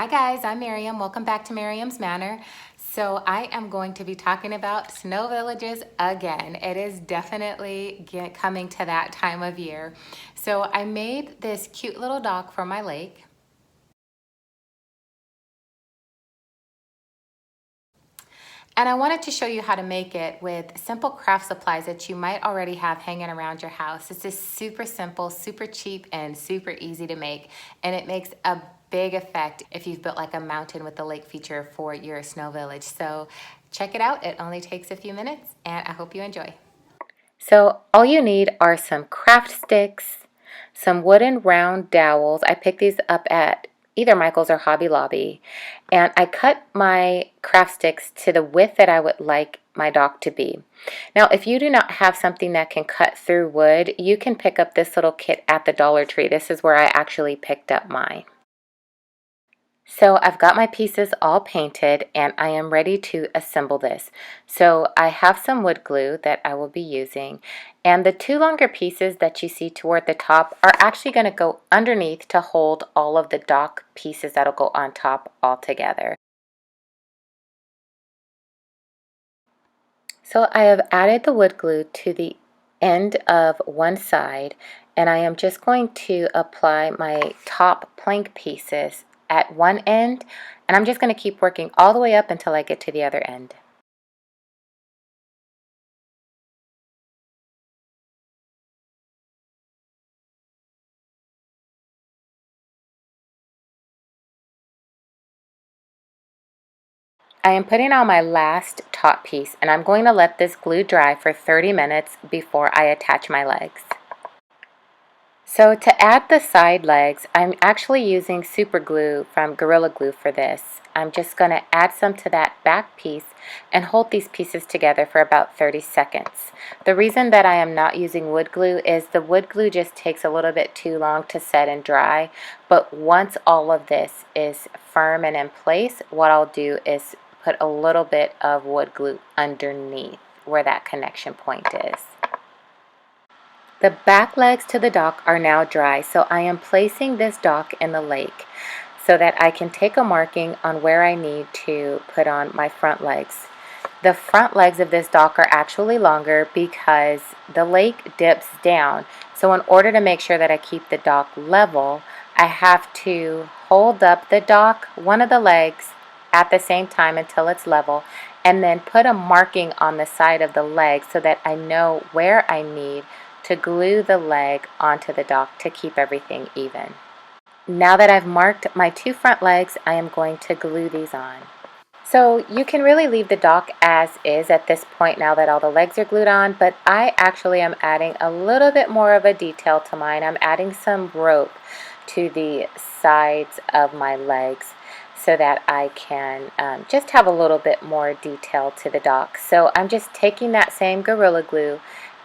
Hi guys, I'm Miriam. Welcome back to Miriam's Manor. So I am going to be talking about snow villages again. It is definitely coming to that time of year. So I made this cute little dock for my lake. And I wanted to show you how to make it with simple craft supplies that you might already have hanging around your house. This is super simple, super cheap, and super easy to make. And it makes a big effect if you've built like a mountain with the lake feature for your snow village. So check it out. It only takes a few minutes, and I hope you enjoy. So all you need are some craft sticks, some wooden round dowels. I picked these up at either Michael's or Hobby Lobby. And I cut my craft sticks to the width that I would like my dock to be. Now, if you do not have something that can cut through wood, you can pick up this little kit at the Dollar Tree. This is where I actually picked up mine. So I've got my pieces all painted and I am ready to assemble this. So I have some wood glue that I will be using, and the two longer pieces that you see toward the top are actually going to go underneath to hold all of the dock pieces that'll go on top all together. So I have added the wood glue to the end of one side, and I am just going to apply my top plank pieces at one end, and I'm just going to keep working all the way up until I get to the other end. I am putting on my last top piece, and I'm going to let this glue dry for 30 minutes before I attach my legs. So to add the side legs, I'm actually using super glue from Gorilla Glue for this. I'm just going to add some to that back piece and hold these pieces together for about 30 seconds. The reason that I am not using wood glue is the wood glue just takes a little bit too long to set and dry, but once all of this is firm and in place, what I'll do is put a little bit of wood glue underneath where that connection point is. The back legs to the dock are now dry, so I am placing this dock in the lake so that I can take a marking on where I need to put on my front legs. The front legs of this dock are actually longer because the lake dips down. So in order to make sure that I keep the dock level, I have to hold up the dock, one of the legs, at the same time until it's level, and then put a marking on the side of the leg so that I know where I need to glue the leg onto the dock to keep everything even. Now that I've marked my two front legs, I am going to glue these on. So you can really leave the dock as is at this point now that all the legs are glued on, but I actually am adding a little bit more of a detail to mine. I'm adding some rope to the sides of my legs so that I can just have a little bit more detail to the dock. So I'm just taking that same Gorilla Glue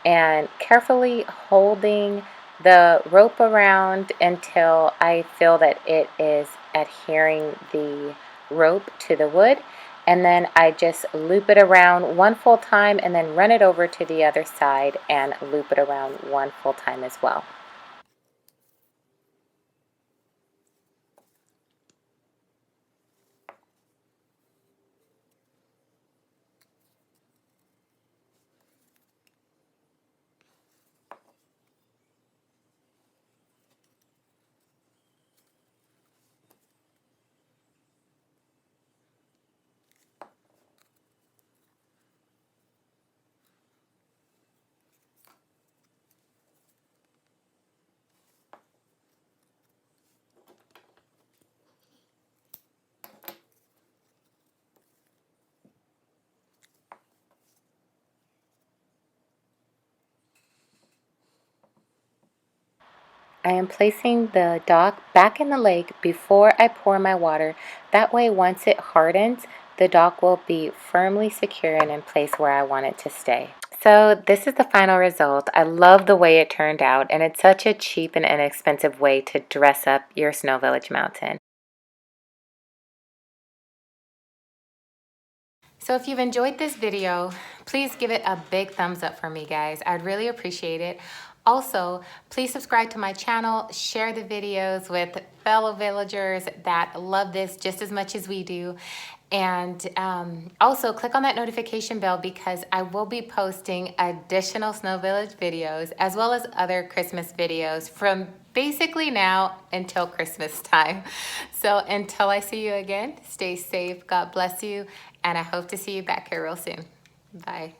and carefully holding the rope around until I feel that it is adhering the rope to the wood, and then I just loop it around one full time and then run it over to the other side and loop it around one full time as well. I am placing the dock back in the lake before I pour my water. That way, once it hardens, the dock will be firmly secure and in place where I want it to stay. So this is the final result. I love the way it turned out, and it's such a cheap and inexpensive way to dress up your Snow Village mountain. So if you've enjoyed this video, please give it a big thumbs up for me, guys. I'd really appreciate it. Also, please subscribe to my channel, share the videos with fellow villagers that love this just as much as we do. And also click on that notification bell because I will be posting additional Snow Village videos as well as other Christmas videos from basically now until Christmas time. So until I see you again, stay safe, God bless you, and I hope to see you back here real soon. Bye.